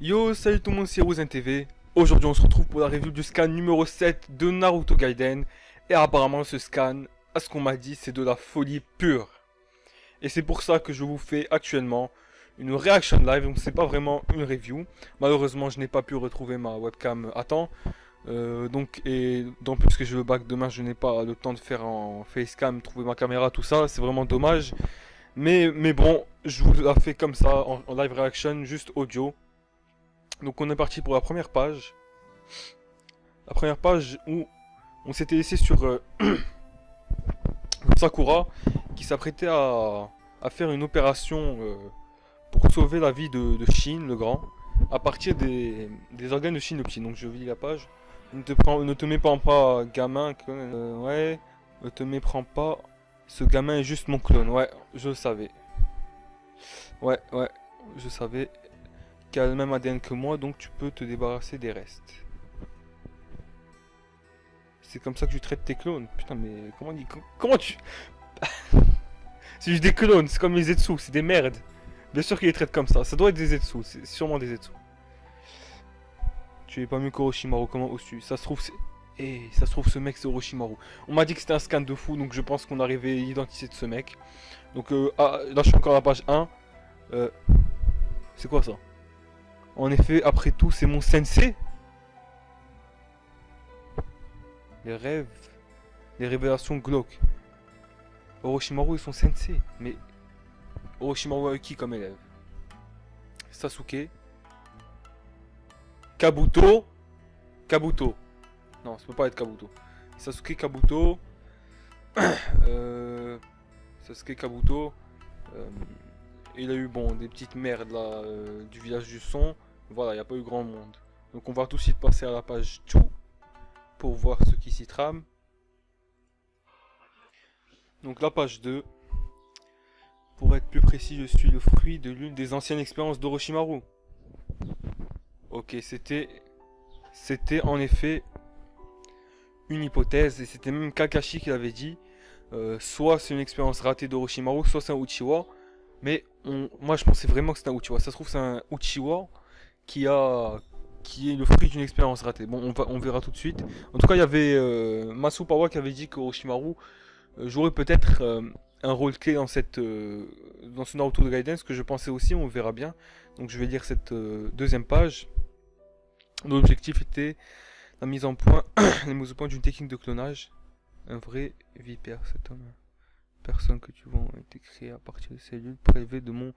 Yo, salut tout le monde, c'est Rosen TV. Aujourd'hui, on se retrouve pour la review du scan numéro 7 de Naruto Gaiden. Et apparemment, ce scan, à ce qu'on m'a dit, c'est de la folie pure. Et c'est pour ça que je vous fais actuellement une reaction live. Donc, c'est pas vraiment une review. Malheureusement, je n'ai pas pu retrouver ma webcam à temps. Et dans plus que je veux back demain, je n'ai pas le temps de faire en facecam, trouver ma caméra, tout ça. C'est vraiment dommage. Mais bon, je vous la fais comme ça, en live reaction, juste audio. Donc on est parti pour la première page. La première page où on s'était laissé sur Sakura qui s'apprêtait à faire une opération pour sauver la vie de Shin le grand à partir des organes de Shin le petit. Donc je lis la page. Ne te méprends pas gamin. Ouais, ne te méprends pas. Ce gamin est juste mon clone. Ouais, je le savais. Ouais, je savais. Qui a le même ADN que moi, donc tu peux te débarrasser des restes. C'est comme ça que tu traites tes clones. Putain, mais comment dit comment tu... C'est juste des clones, c'est comme les Zetsu, c'est des merdes. Bien sûr qu'ils les traitent comme ça. Ça doit être des Zetsu, c'est sûrement des Zetsu. Tu es pas mieux qu'Orochimaru, comment oses-tu? Ça se trouve, c'est... Eh, ça se trouve, ce mec c'est Orochimaru. On m'a dit que c'était un scan de fou, donc je pense qu'on arrivait à l'identité de ce mec. Donc, là je suis encore à la page 1. C'est quoi ça? En effet, après tout, c'est mon sensei. Les rêves, les révélations glauques. Orochimaru est son sensei. Mais Orochimaru a eu qui comme élève? Sasuke. Kabuto. Kabuto. Non, ça peut pas être Kabuto. Sasuke, Kabuto. Sasuke, Kabuto. Il a eu, bon, des petites merdes là, du village du son. Voilà, il n'y a pas eu grand monde. Donc on va tout de suite passer à la page 2 pour voir ce qui s'y trame. Donc la page 2. Pour être plus précis, je suis le fruit de l'une des anciennes expériences d'Orochimaru. Ok, c'était en effet une hypothèse, et c'était même Kakashi qui l'avait dit. Soit c'est une expérience ratée d'Orochimaru, soit c'est un Uchiwa. Mais moi je pensais vraiment que c'était un Uchiwa. Ça se trouve c'est un Uchiwa qui est le fruit d'une expérience ratée. Bon, on verra tout de suite. En tout cas, il y avait Masupawa qui avait dit qu'Orochimaru jouerait peut-être un rôle clé dans dans ce Naruto de Gaiden, ce que je pensais aussi, on verra bien. Donc je vais lire cette deuxième page. L'objectif était la mise en point, la mise au point d'une technique de clonage. Un vrai vipère, cet homme. Personne que tu vois a été créé à partir de cellules prélevées de mon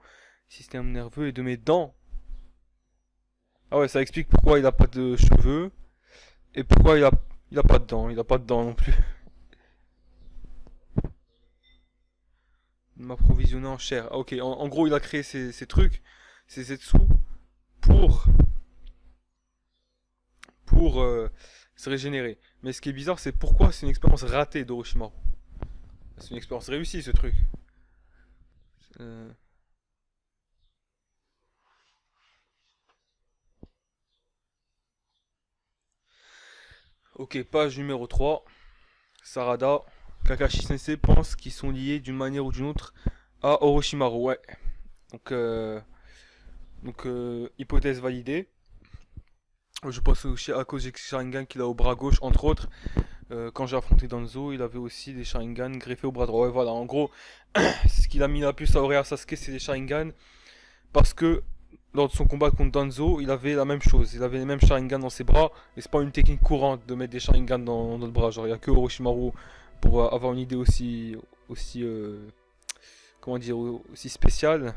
système nerveux et de mes dents. Ah ouais, ça explique pourquoi il a pas de cheveux et pourquoi il a pas de dents. Il a pas de dents non plus. Il m'approvisionner en chair. Ah, ok, en gros, il a créé ces trucs, ces Zetsu, pour, pour se régénérer. Mais ce qui est bizarre, c'est pourquoi c'est une expérience ratée d'Orochimaru. C'est une expérience réussie, ce truc. Euh, Ok, page numéro 3. Sarada. Kakashi Sensei pense qu'ils sont liés d'une manière ou d'une autre à Orochimaru. Ouais. Donc, hypothèse validée. Je pense aussi à cause des Sharingan qu'il a au bras gauche, entre autres. Quand j'ai affronté Danzo, il avait aussi des Sharingan greffés au bras droit. Ouais, voilà, en gros, ce qu'il a mis la puce à oreille à Sasuke, c'est des Sharingan. Parce que lors de son combat contre Danzo, il avait la même chose. Il avait les mêmes Sharingan dans ses bras. Et c'est pas une technique courante de mettre des Sharingan dans le bras. Genre, il n'y a que Orochimaru pour avoir une idée aussi comment dire, aussi spéciale,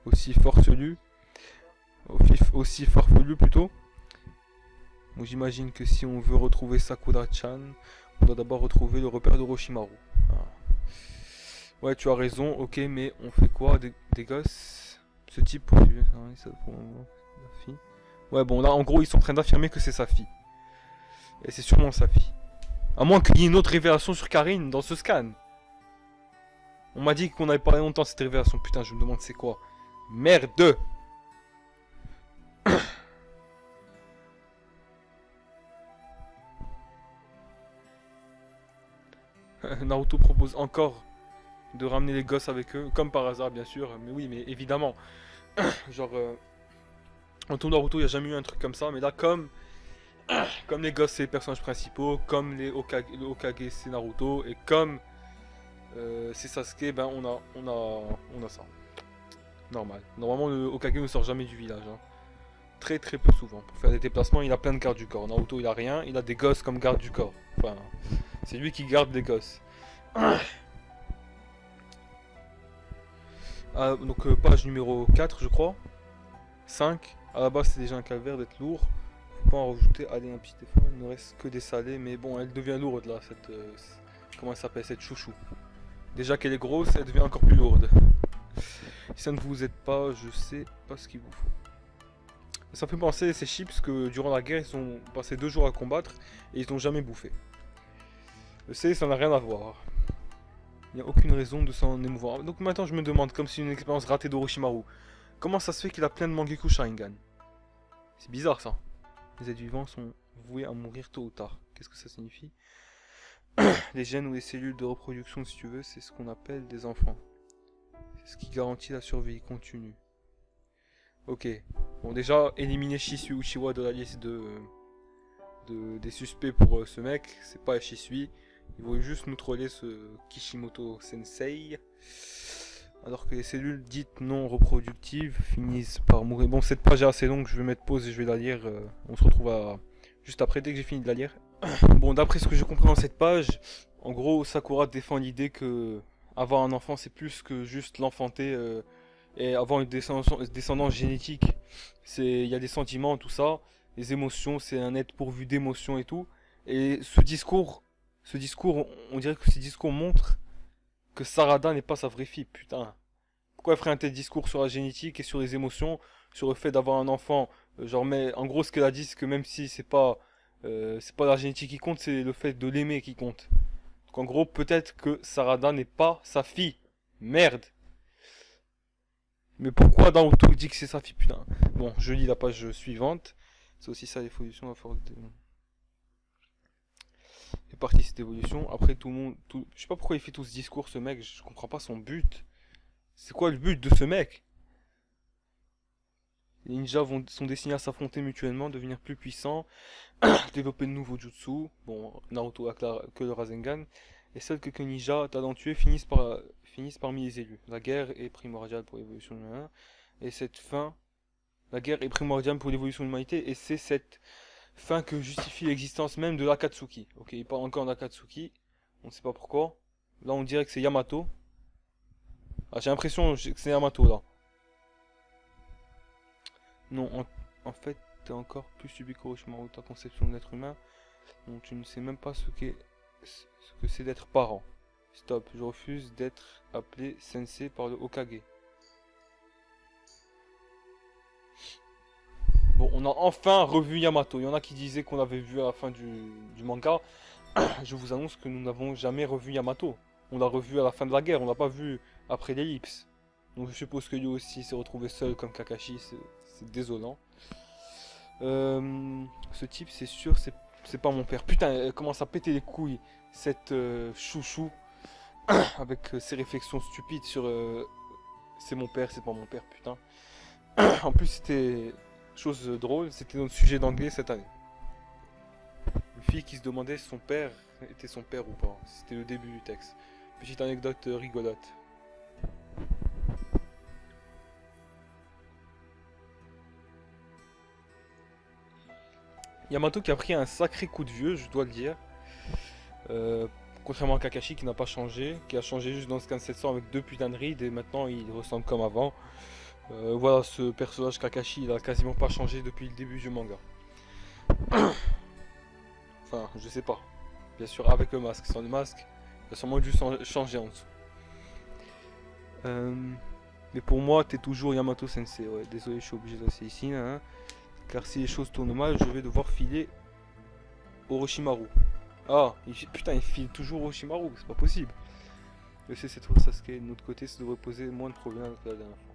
aussi farfelue, aussi farfelue plutôt. Donc j'imagine que si on veut retrouver Sakura-chan, on doit d'abord retrouver le repère d'Orochimaru. Ah. Ouais, tu as raison, ok, mais on fait quoi des gosses? Ce type poursuit ça pour la fille. Ouais, bon, là en gros, ils sont en train d'affirmer que c'est sa fille. Et c'est sûrement sa fille. À moins qu'il y ait une autre révélation sur Karine dans ce scan. On m'a dit qu'on avait parlé longtemps de cette révélation. Putain, je me demande c'est quoi. Merde! Naruto propose encore de ramener les gosses avec eux, comme par hasard bien sûr, mais oui, mais évidemment. Genre, En tout Naruto, il n'y a jamais eu un truc comme ça, mais là, comme les gosses, c'est les personnages principaux, comme le Hokage, c'est Naruto, et comme c'est Sasuke, ben on a ça. Normal. Normalement, le Hokage ne sort jamais du village. Hein. Très très peu souvent. Pour faire des déplacements, il a plein de gardes du corps. Naruto, il a rien, il a des gosses comme garde du corps. Enfin, c'est lui qui garde les gosses. Ah, donc, page numéro 4, je crois. 5. À la base, c'est déjà un calvaire d'être lourd. Faut pas en rajouter. Allez, un petit effort. Il ne reste que des salés. Mais bon, elle devient lourde là. Comment elle s'appelle, cette chouchou. Déjà qu'elle est grosse, elle devient encore plus lourde. Si ça ne vous aide pas, je sais pas ce qu'il vous faut. Ça me fait penser ces chips que durant la guerre, ils ont passé 2 jours à combattre et ils n'ont jamais bouffé. Je sais, ça n'a rien à voir. Il n'y a aucune raison de s'en émouvoir. Donc maintenant, je me demande, comme si une expérience ratée d'Orochimaru, comment ça se fait qu'il a plein de Mangekyou Sharingan? C'est bizarre ça. Les êtres vivants sont voués à mourir tôt ou tard. Qu'est-ce que ça signifie? Les gènes ou les cellules de reproduction, si tu veux, c'est ce qu'on appelle des enfants. C'est ce qui garantit la survie continue. Ok. Bon, déjà, éliminer Shisui Uchiwa de la liste des suspects pour ce mec. C'est pas Shisui. Il voulait juste nous troller ce Kishimoto Sensei. Alors que les cellules dites non reproductives finissent par mourir. Bon, cette page est assez longue, je vais mettre pause et je vais la lire. On se retrouve juste après, dès que j'ai fini de la lire. Bon, d'après ce que j'ai compris dans cette page, en gros, Sakura défend l'idée que avoir un enfant, c'est plus que juste l'enfanter et avoir une descendance génétique. Il y a des sentiments, tout ça, les émotions, c'est un être pourvu d'émotions et tout. Et ce discours, on dirait que ce discours montre que Sarada n'est pas sa vraie fille, putain. Pourquoi elle ferait un tel discours sur la génétique et sur les émotions, sur le fait d'avoir un enfant, genre mais en gros ce qu'elle a dit c'est que même si c'est pas la génétique qui compte, c'est le fait de l'aimer qui compte. Donc en gros peut-être que Sarada n'est pas sa fille. Merde. Mais pourquoi Naruto dit que c'est sa fille, putain. Bon, je lis la page suivante. C'est aussi ça l'évolution à force de fait partie de cette évolution. Après tout le monde, je sais pas pourquoi il fait tout ce discours ce mec, je comprends pas son but. C'est quoi le but de ce mec? Les ninjas sont destinés à s'affronter mutuellement, devenir plus puissants, développer de nouveaux jutsu. Bon, Naruto a que le Rasengan. Et seuls quelques ninjas talentueux finissent parmi les élus. La guerre est primordiale pour l'évolution de l'humain. Et cette fin, la guerre est primordiale pour l'évolution de l'humanité. Et c'est cette fin que justifie l'existence même de l'Akatsuki. Ok, il parle encore d'Akatsuki. On ne sait pas pourquoi. Là, on dirait que c'est Yamato. Ah, j'ai l'impression que c'est Yamato là. Non, en fait, t'es encore plus stupide qu'Orochimaru, ta conception de l'être humain. Donc tu ne sais même pas ce que c'est d'être parent. Stop, je refuse d'être appelé sensei par le Hokage. Bon, on a enfin revu Yamato. Il y en a qui disaient qu'on l'avait vu à la fin du manga. Je vous annonce que nous n'avons jamais revu Yamato. On l'a revu à la fin de la guerre, on l'a pas vu après l'ellipse. Donc je suppose que lui aussi s'est retrouvé seul comme Kakashi, c'est désolant. Ce type, c'est sûr, c'est pas mon père. Putain, elle commence à péter les couilles, cette chouchou, avec ses réflexions stupides sur c'est mon père, c'est pas mon père, putain. En plus, c'était chose drôle, c'était notre sujet d'anglais cette année. Une fille qui se demandait si son père était son père ou pas. C'était le début du texte. Petite anecdote rigolote. Yamato qui a pris un sacré coup de vieux, je dois le dire. Euh, Contrairement à Kakashi qui n'a pas changé, qui a changé juste dans Scan 700 avec 2 putains de rides et maintenant il ressemble comme avant. Voilà, ce personnage Kakashi, il a quasiment pas changé depuis le début du manga. Enfin, je sais pas. Bien sûr, avec le masque, sans le masque, il a sûrement dû changer en dessous. Mais pour moi, t'es toujours Yamato Sensei. Ouais, désolé, je suis obligé de rester ici. Hein, car si les choses tournent mal, je vais devoir filer Orochimaru. Ah, putain, il file toujours Orochimaru, c'est pas possible. Je sais, c'est trop Sasuke. De notre côté, ça devrait poser moins de problèmes que la dernière fois.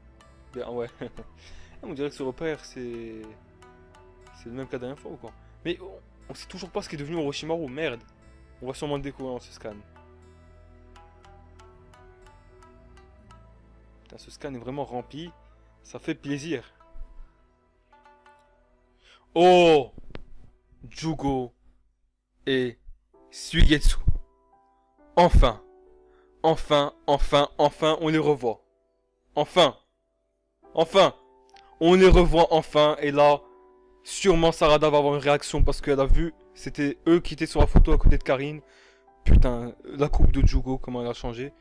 Ben ouais. On dirait que ce repère, c'est le même que la dernière fois ou quoi? Mais on sait toujours pas ce qui est devenu Orochimaru, merde. On va sûrement le découvrir dans ce scan. Putain, ce scan est vraiment rempli. Ça fait plaisir. Oh, Jugo et Suigetsu. Enfin, enfin, on les revoit. Enfin, enfin, on les revoit enfin. Et là, sûrement Sarada va avoir une réaction parce qu'elle a vu, c'était eux qui étaient sur la photo à côté de Karine. Putain, la coupe de Jugo, comment elle a changé.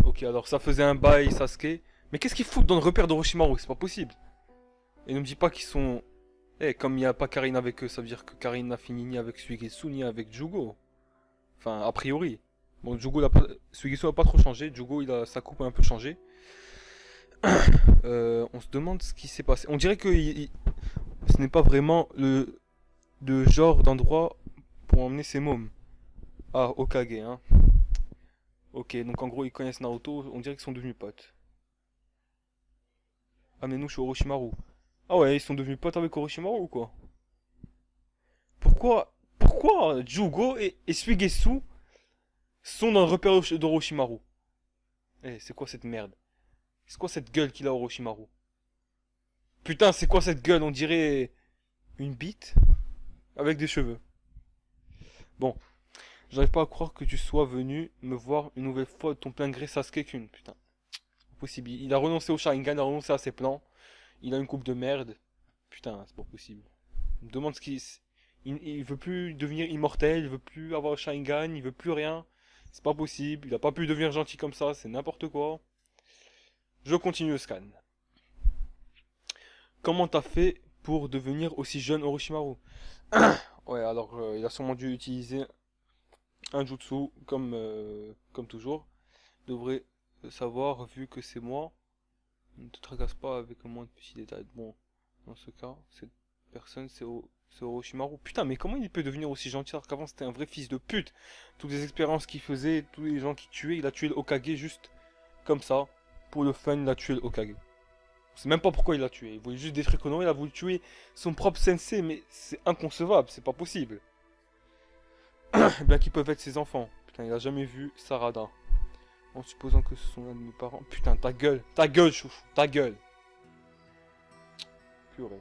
Ok, alors ça faisait un bail Sasuke. Mais qu'est-ce qu'ils foutent dans le repère d'Orochimaru? C'est pas possible. Et ne me dis pas qu'ils sont... Eh, comme il n'y a pas Karine avec eux, ça veut dire que Karine n'a fini ni avec Suigetsu ni avec Jugo. Enfin, a priori. Bon, Suigetsu n'a pas trop changé. Jugo, sa coupe a un peu changé. On se demande ce qui s'est passé. On dirait que ce n'est pas vraiment le genre d'endroit pour emmener ses mômes. Ah, Okage, hein. Ok, donc en gros, ils connaissent Naruto. On dirait qu'ils sont devenus potes. Ah, mais nous, je suis Orochimaru. Ah ouais, ils sont devenus potes avec Orochimaru ou quoi? Pourquoi Jugo et Suigetsu sont dans le repère d'Orochimaru? Eh, c'est quoi cette merde? C'est quoi cette gueule qu'il a Orochimaru? Putain, c'est quoi cette gueule? On dirait une bite avec des cheveux. Bon, j'arrive pas à croire que tu sois venu me voir une nouvelle fois de ton plein gré Sasuke-kun. Putain, c'est pas possible. Il a renoncé au Sharingan, il a renoncé à ses plans. Il a une coupe de merde. Putain, c'est pas possible. Je me demande ce qu'il... Il veut plus devenir immortel, il veut plus avoir le Sharingan, il veut plus rien. C'est pas possible, il a pas pu devenir gentil comme ça, c'est n'importe quoi. Je continue le scan. Comment t'as fait pour devenir aussi jeune Orochimaru? Ouais, alors il a sûrement dû utiliser un jutsu comme toujours. Devrait savoir vu que c'est moi. Ne te tracasse pas avec un moins de petits détails. Bon, dans ce cas, cette personne c'est Orochimaru. Putain, mais comment il peut devenir aussi gentil alors qu'avant c'était un vrai fils de pute? Toutes les expériences qu'il faisait, tous les gens qu'il tuait, il a tué le Hokage juste comme ça. Pour le fun, il a tué le Hokage. Je sais même pas pourquoi il l'a tué. Il voulait juste détruire Konoha, il a voulu tuer son propre sensei, mais c'est inconcevable, c'est pas possible. Bien qu'ils peuvent être ses enfants. Putain, il a jamais vu Sarada. En supposant que ce sont l'un de mes parents. Putain, ta gueule, chouchou, ta gueule. Purée.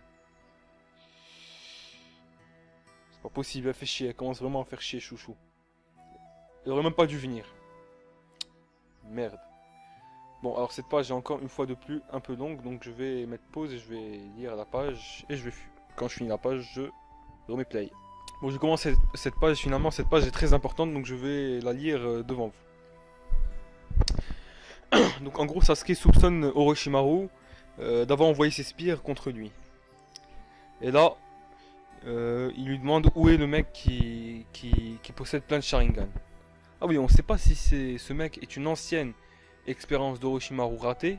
C'est pas possible, elle fait chier, elle commence vraiment à faire chier, chouchou. Elle aurait même pas dû venir. Merde. Bon, alors cette page est encore une fois de plus un peu longue, donc je vais mettre pause et je vais lire la page. Et quand je finis la page, je remets play. Bon, je commence cette page, finalement, cette page est très importante, donc je vais la lire devant vous. Donc en gros, Sasuke soupçonne Orochimaru d'avoir envoyé ses sbires contre lui. Et là, il lui demande où est le mec qui possède plein de Sharingan. Ah oui, on sait pas si ce mec est une ancienne expérience d'Orochimaru ratée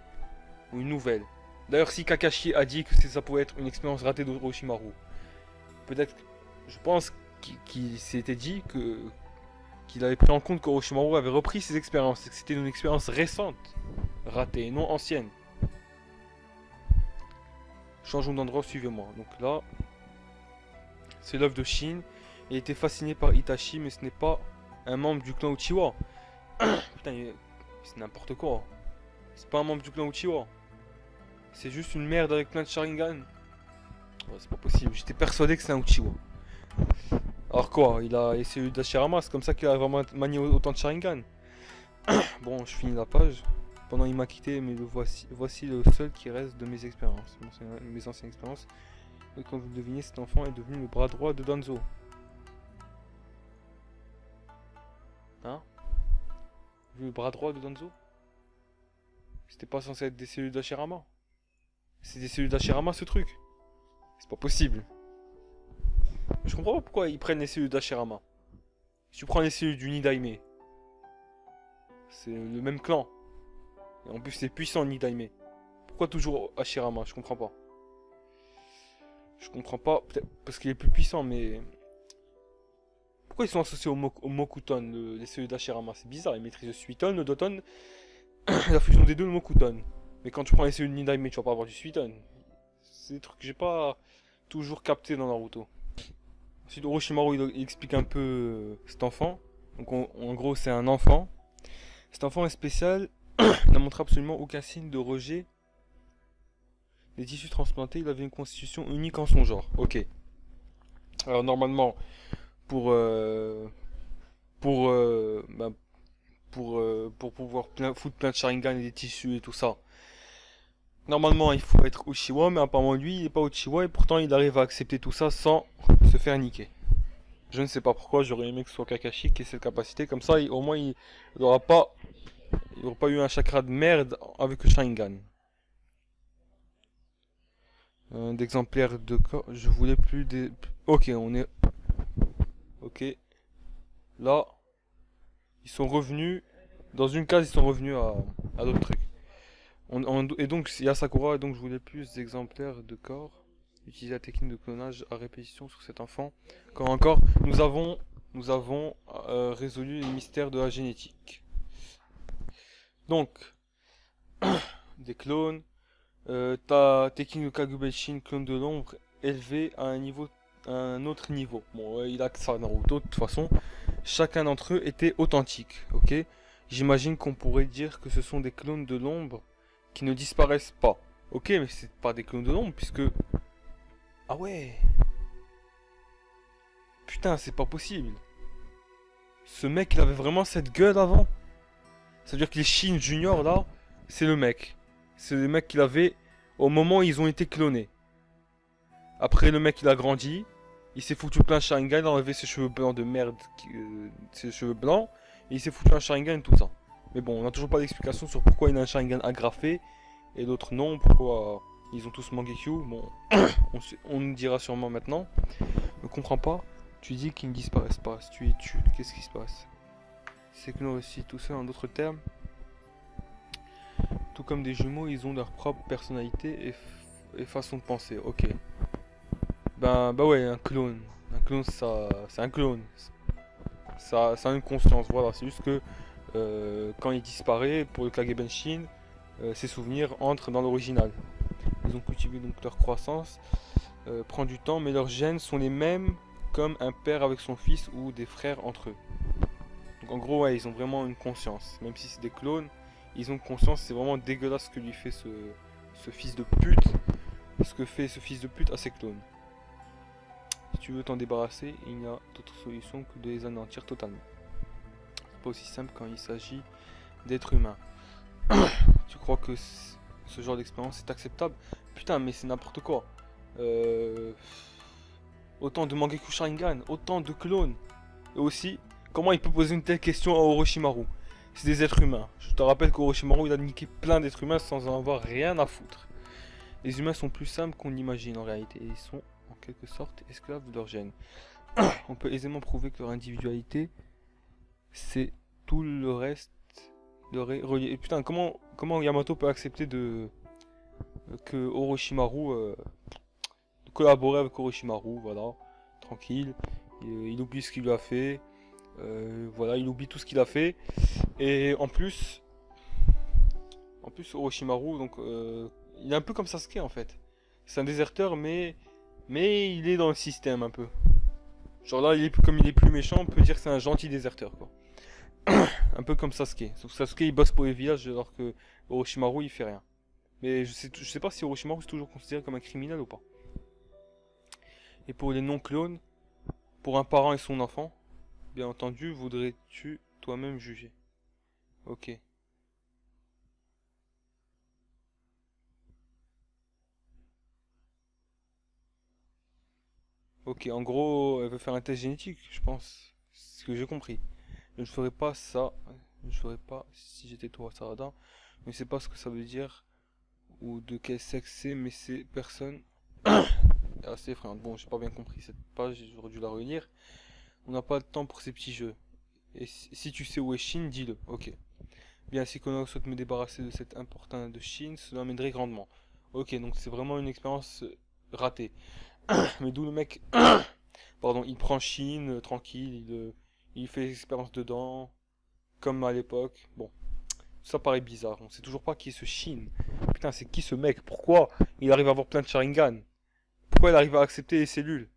ou une nouvelle. D'ailleurs, si Kakashi a dit que ça pouvait être une expérience ratée d'Orochimaru, peut-être, je pense qu'il s'était dit qu'il avait pris en compte qu'Orochimaru avait repris ses expériences, et que c'était une expérience récente, ratée, non ancienne. Changeons d'endroit, suivez-moi. Donc là, c'est l'œuvre de Shin. Il était fasciné par Itachi, mais ce n'est pas un membre du clan Uchiwa. Putain, c'est n'importe quoi. C'est pas un membre du clan Uchiwa. C'est juste une merde avec plein de Sharingan. Ouais, c'est pas possible, j'étais persuadé que c'est un Uchiwa. Alors quoi, il a essayé d'Hashirama, c'est comme ça qu'il a vraiment manié autant de Sharingan. Bon, je finis la page. Pendant il m'a quitté, mais voici le seul qui reste de mes expériences. Mes anciennes expériences. Et comme vous le devinez, cet enfant est devenu le bras droit de Danzo. Hein? Le bras droit de Danzo? C'était pas censé être des cellules d'Hashirama? C'est des cellules d'Hashirama ce truc? C'est pas possible. Je comprends pas pourquoi ils prennent les cellules d'Hashirama. Si tu prends les cellules du Nidaime, c'est le même clan. Et en plus c'est puissant Nidaime. Pourquoi toujours Hashirama? Je comprends pas. Je comprends pas, peut-être parce qu'il est plus puissant, mais... Pourquoi ils sont associés au Mokuton, les cellules d'Hashirama? C'est bizarre, ils maîtrisent le Suiton, le Doton, la fusion des deux, le Mokuton. Mais quand tu prends les cellules Nidaime, tu vas pas avoir du Suiton. C'est des trucs que j'ai pas toujours capté dans Naruto. Ensuite, Orochimaru il explique un peu cet enfant. Donc en gros, c'est un enfant. Cet enfant est spécial, il ne montre absolument aucun signe de rejet des tissus transplantés, il avait une constitution unique en son genre. Ok. Alors normalement, pour pour bah, pour pouvoir foutre plein de Sharingan et des tissus et tout ça. Normalement, il faut être Uchiwa, mais apparemment lui, il n'est pas Uchiwa et pourtant il arrive à accepter tout ça sans se faire niquer. Je ne sais pas pourquoi, j'aurais aimé que ce soit Kakashi qui ait cette capacité, comme ça au moins il n'aura pas, il aura pas eu un chakra de merde avec le Sharingan. D'exemplaires de corps, je voulais plus des... Ok, on est... Ok, là, ils sont revenus, dans une case ils sont revenus à d'autres trucs. Et donc il y a Sakura, et donc je voulais plus d'exemplaires de corps. Utiliser la technique de clonage à répétition sur cet enfant. Quand encore, nous avons résolu les mystères de la génétique. Donc, des clones. Ta technique de Kagubenshin, clone de l'ombre, élevé à un autre niveau. Bon, il a que ça Naruto, de toute façon. Chacun d'entre eux était authentique, ok? J'imagine qu'on pourrait dire que ce sont des clones de l'ombre qui ne disparaissent pas. Ok, mais c'est pas des clones de l'ombre, puisque... Ah ouais. Putain, c'est pas possible. Ce mec, il avait vraiment cette gueule avant. Ça veut dire que les Shin Junior, là, c'est le mec. C'est le mec qu'il avait au moment où ils ont été clonés. Après, le mec, il a grandi. Il s'est foutu plein de Sharingan, il a enlevé ses cheveux blancs de merde. Ses cheveux blancs. Et il s'est foutu un Sharingan et tout ça. Mais bon, on n'a toujours pas d'explication sur pourquoi il a un Sharingan agrafé. Et d'autres non, pourquoi ils ont tous Mangekyo. Bon, on nous dira sûrement maintenant. Je ne comprends pas. Tu dis qu'ils ne disparaissent pas. Si tu les tues, qu'est-ce qui se passe? C'est que nous aussi, tout ça en d'autres termes. Tout comme des jumeaux, ils ont leur propre personnalité et façon de penser. Ok. Bah ouais, un clone. Un clone, ça, c'est un clone. Ça a une conscience. Voilà, c'est juste que quand il disparaît, pour le Kagebenshin, ses souvenirs entrent dans l'original. Ils ont cultivé donc leur croissance. Prend du temps, mais leurs gènes sont les mêmes comme un père avec son fils ou des frères entre eux. Donc en gros, ouais, ils ont vraiment une conscience. Même si c'est des clones, ils ont conscience. C'est vraiment dégueulasse ce que lui fait ce fils de pute. Ce que fait ce fils de pute à ses clones. Si tu veux t'en débarrasser, il n'y a d'autre solution que de les anéantir totalement. C'est pas aussi simple quand il s'agit d'êtres humains. Tu crois que ce genre d'expérience est acceptable? Putain, mais c'est n'importe quoi. Autant de Mangekyou Sharingan, autant de clones. Et aussi, comment il peut poser une telle question à Orochimaru? C'est des êtres humains. Je te rappelle qu'Orochimaru il a niqué plein d'êtres humains sans en avoir rien à foutre. Les humains sont plus simples qu'on l'imagine en réalité. Et ils sont en quelque sorte esclaves de leur gène. On peut aisément prouver que leur individualité, c'est tout le reste relié. Et putain, comment Yamato peut accepter que Orochimaru collaborer avec Orochimaru, voilà, tranquille. Il oublie ce qu'il lui a fait. Voilà, il oublie tout ce qu'il a fait. Et en plus Orochimaru, donc, il est un peu comme Sasuke en fait. C'est un déserteur, mais il est dans le système un peu. Genre là, comme il est plus méchant, on peut dire que c'est un gentil déserteur, quoi. Un peu comme Sasuke. Sauf que Sasuke, il bosse pour les villages, alors que Orochimaru, il fait rien. Mais je sais pas si Orochimaru est toujours considéré comme un criminel ou pas. Et pour les non-clones, pour un parent et son enfant, bien entendu, voudrais-tu toi-même juger? Ok. Ok, en gros, elle veut faire un test génétique, je pense. C'est ce que j'ai compris. Je ne ferai pas ça. Je ne ferai pas si j'étais toi, Sarada. Je ne sais pas ce que ça veut dire ou de quel sexe c'est, mais ces personnes assez effrayantes. Bon, j'ai pas bien compris cette page, j'aurais dû la relire. On n'a pas de temps pour ces petits jeux. Et si tu sais où est Shin, dis-le. Ok. Bien, si Konoha souhaite me débarrasser de cet important de Shin, cela m'aiderait grandement. Ok, donc c'est vraiment une expérience ratée. Mais d'où le mec, pardon, il prend Shin tranquille, il fait l'expérience dedans, comme à l'époque. Bon, ça paraît bizarre. On sait toujours pas qui est ce Shin. Putain, c'est qui ce mec? Pourquoi il arrive à avoir plein de Sharingan? Pourquoi il arrive à accepter les cellules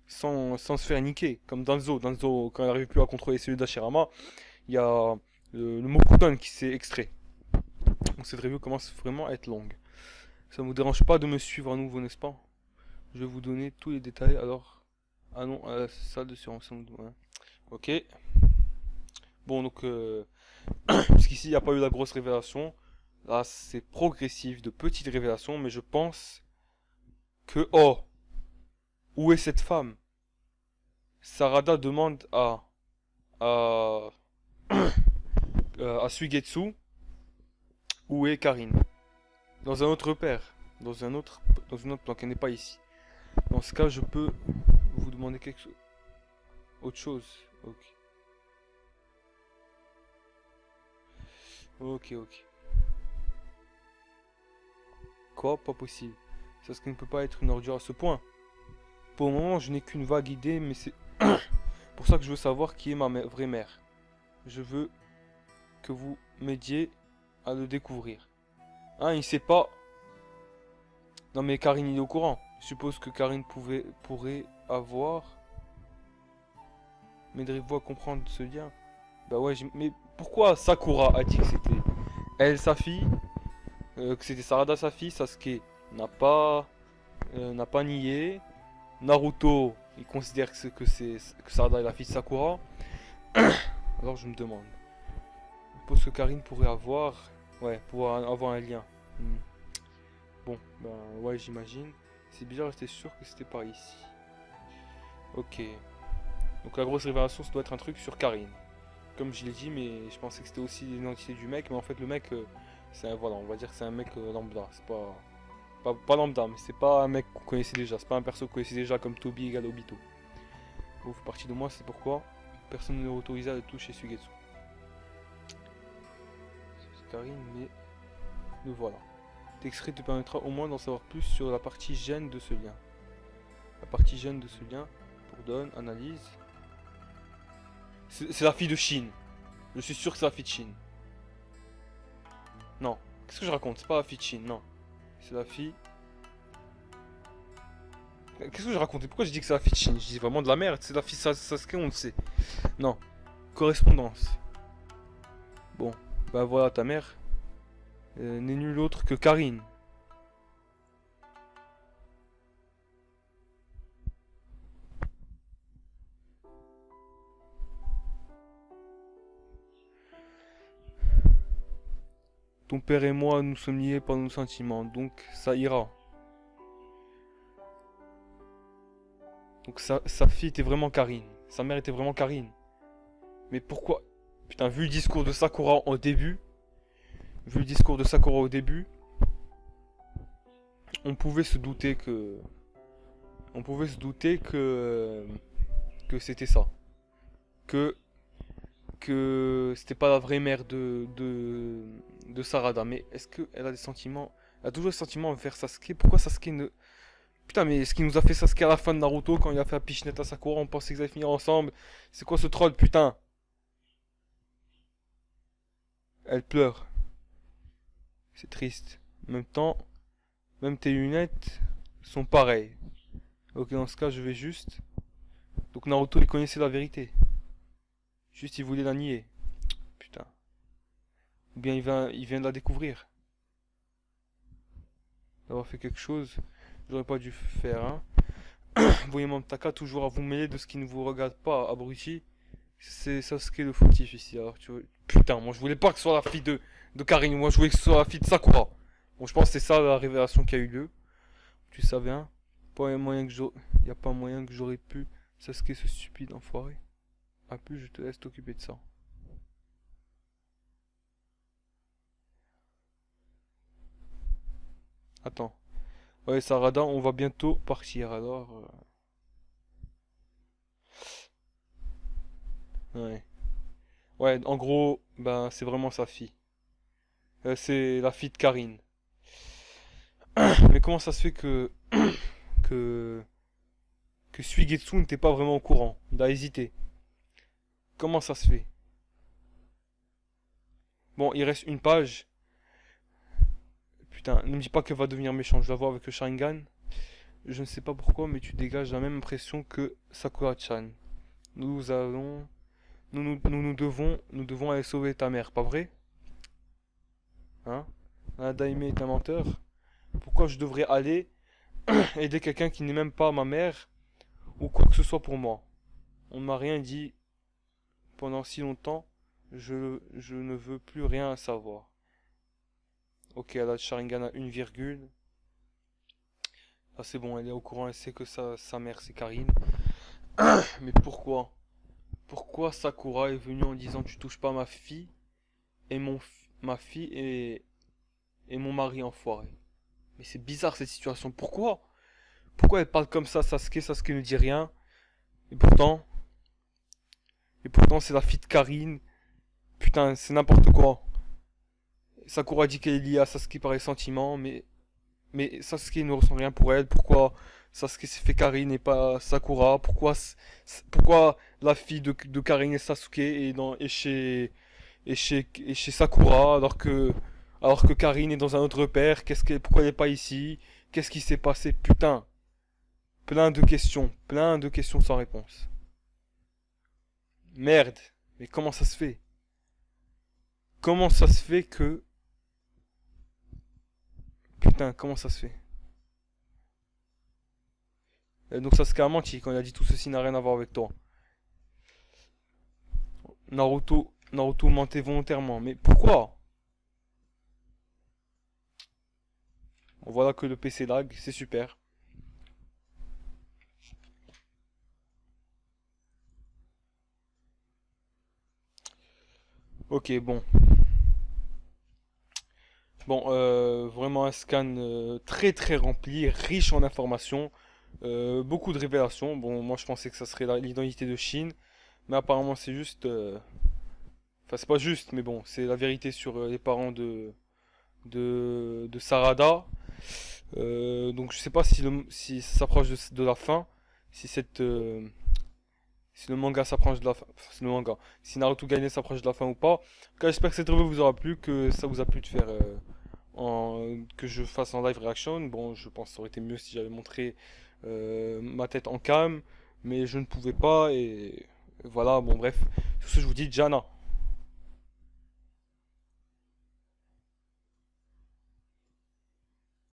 sans se faire niquer? Comme Danzo. Danzo, quand il n'arrive plus à contrôler les cellules d'Hashirama, il y a le Mokuton qui s'est extrait. Donc cette review commence vraiment à être longue. Ça vous dérange pas de me suivre à nouveau, n'est-ce pas? Je vais vous donner tous les détails. Alors, ah non, à la salle de séance. Ouais. Ok. Bon, donc, puisqu'ici, il n'y a pas eu la grosse révélation. Là, c'est progressif, de petites révélations, mais je pense que... Oh! Où est cette femme? Sarada demande à, à Suigetsu où est Karine. Dans un autre repère. Dans une autre plan qui n'est pas ici. Dans ce cas, je peux vous demander quelque chose. Autre chose. Ok. Ok. Quoi? Pas possible. Sasuke ne peut pas être une ordure à ce point. Pour le moment, je n'ai qu'une vague idée, mais c'est pour ça que je veux savoir qui est ma vraie mère. Je veux que vous m'aidiez à le découvrir. Hein, il sait pas. Non mais Karine il est au courant. Je suppose que Karine pourrait avoir. M'aiderez-vous à comprendre ce lien? Bah ouais, mais pourquoi Sakura a dit que c'était elle sa fille, que c'était Sarada sa fille, Sasuke n'a pas nié. Naruto, il considère que Sarada est la fille de Sakura. Alors je me demande. Je suppose que Karine pourrait avoir, ouais, pouvoir avoir un lien. Hmm. Bon, ben ouais, j'imagine. C'est bizarre, j'étais sûr que c'était par ici. Ok. Donc la grosse révélation, ça doit être un truc sur Karine. Comme je l'ai dit, mais je pensais que c'était aussi l'identité du mec. Mais en fait, le mec, c'est un, voilà, on va dire que c'est un mec lambda. C'est pas lambda, mais c'est pas un mec qu'on connaissait déjà. C'est pas un perso qu'on connaissait déjà comme Tobi égale Obito. Vous faites partie de moi, c'est pourquoi personne ne est autorisé à le toucher Suigetsu. C'est Karine, mais le voilà. L'extrait te permettra au moins d'en savoir plus sur la partie gêne de ce lien. La partie gêne de ce lien, pour donne, analyse. C'est la fille de Shin. Je suis sûr que c'est la fille de Shin. Non. Qu'est-ce que je raconte? C'est pas la fille de Shin, non. C'est la fille... Qu'est-ce que je racontais? Pourquoi je dis que c'est la fille de Shin? Je dis vraiment de la merde. C'est la fille Sasuke, on le sait. Non. Correspondance. Bon. Bah voilà, ta mère n'est nulle autre que Karine. Ton père et moi, nous sommes liés par nos sentiments, donc ça ira. Donc sa fille était vraiment Karine. Sa mère était vraiment Karine. Mais pourquoi? Putain, vu le discours de Sakura au début, on pouvait se douter que... que c'était ça. Que c'était pas la vraie mère de Sarada. Mais est-ce qu'elle a des sentiments? Elle a toujours des sentiments envers Sasuke. Pourquoi Sasuke ne... Putain, mais ce qui nous a fait Sasuke à la fin de Naruto, quand il a fait la pichenette à Sakura, on pensait qu'ils allaient finir ensemble. C'est quoi ce troll, putain? Elle pleure. C'est triste. En même temps, même tes lunettes sont pareilles. Ok, dans ce cas, je vais juste... Donc Naruto, il connaissait la vérité. Juste, il voulait la nier. Putain. Ou bien il vient de la découvrir. D'avoir fait quelque chose, j'aurais pas dû faire, hein. Vous voyez mon Taka toujours à vous mêler de ce qui ne vous regarde pas, abruti. C'est Sasuke le fautif ici, alors tu vois. Putain, moi je voulais pas que ce soit la fille de Karine, moi je voulais que ce soit la fille de Sakura. Bon, je pense que c'est ça la révélation qui a eu lieu. Tu savais, hein? Pas moyen que y a pas moyen que j'aurais pu Sasuke ce stupide enfoiré. A plus, je te laisse t'occuper de ça. Attends. Ouais, Sarada, on va bientôt partir, alors... Ouais. Ouais, en gros, ben, c'est vraiment sa fille. C'est la fille de Karine. Mais comment ça se fait que... que Suigetsu n'était pas vraiment au courant? Il a hésité. Comment ça se fait? Bon, il reste une page. Putain, ne me dis pas qu'elle va devenir méchante. Je la vois avec le Sharingan. Je ne sais pas pourquoi, mais tu dégages la même impression que Sakura-chan. Nous allons... nous devons aller sauver ta mère, pas vrai? Hein? Ah, Daime est un menteur. Pourquoi je devrais aller aider quelqu'un qui n'est même pas ma mère ou quoi que ce soit pour moi? On ne m'a rien dit pendant si longtemps. Je ne veux plus rien savoir. Ok, elle a le Sharingan à une virgule. Ah, c'est bon, elle est au courant, elle sait que sa mère c'est Karine. Mais pourquoi? Pourquoi Sakura est venue en disant tu touches pas ma fille et ma fille et mon mari enfoiré? Mais c'est bizarre cette situation. Pourquoi? Pourquoi elle parle comme ça, Sasuke? Sasuke ne dit rien. Et pourtant, et pourtant c'est la fille de Karine. Putain, c'est n'importe quoi. Sakura dit qu'elle est liée à Sasuke par les sentiments, mais Sasuke ne ressent rien pour elle. Pourquoi Sasuke s'est fait Karine et pas Sakura? Pourquoi la fille de Karine et Sasuke est chez Sakura alors que Karine est dans un autre père? Pourquoi elle n'est pas ici? Qu'est-ce qui s'est passé? Putain, plein de questions sans réponse. Merde, mais comment ça se fait? Comment ça se fait que... Putain, comment ça se fait? Donc Sasuke a menti quand il a dit tout ceci n'a rien à voir avec toi. Naruto mentait volontairement. Mais pourquoi? Bon, voilà que le PC lag, c'est super. Ok, bon. Bon, vraiment un scan très très rempli, riche en informations, beaucoup de révélations. Bon, moi je pensais que ça serait l'identité de Shin, mais apparemment c'est juste... Enfin, c'est pas juste, mais bon, c'est la vérité sur les parents de Sarada. Donc je sais pas si ça s'approche de la fin, si si le manga s'approche de la fin, enfin, si le manga, si Naruto Gaiden s'approche de la fin ou pas. En tout cas, j'espère que cette review vous aura plu, que ça vous a plu de faire que je fasse en live reaction. Bon, je pense que ça aurait été mieux si j'avais montré ma tête en cam, mais je ne pouvais pas et voilà. Bon bref, sur ce je vous dis Jana.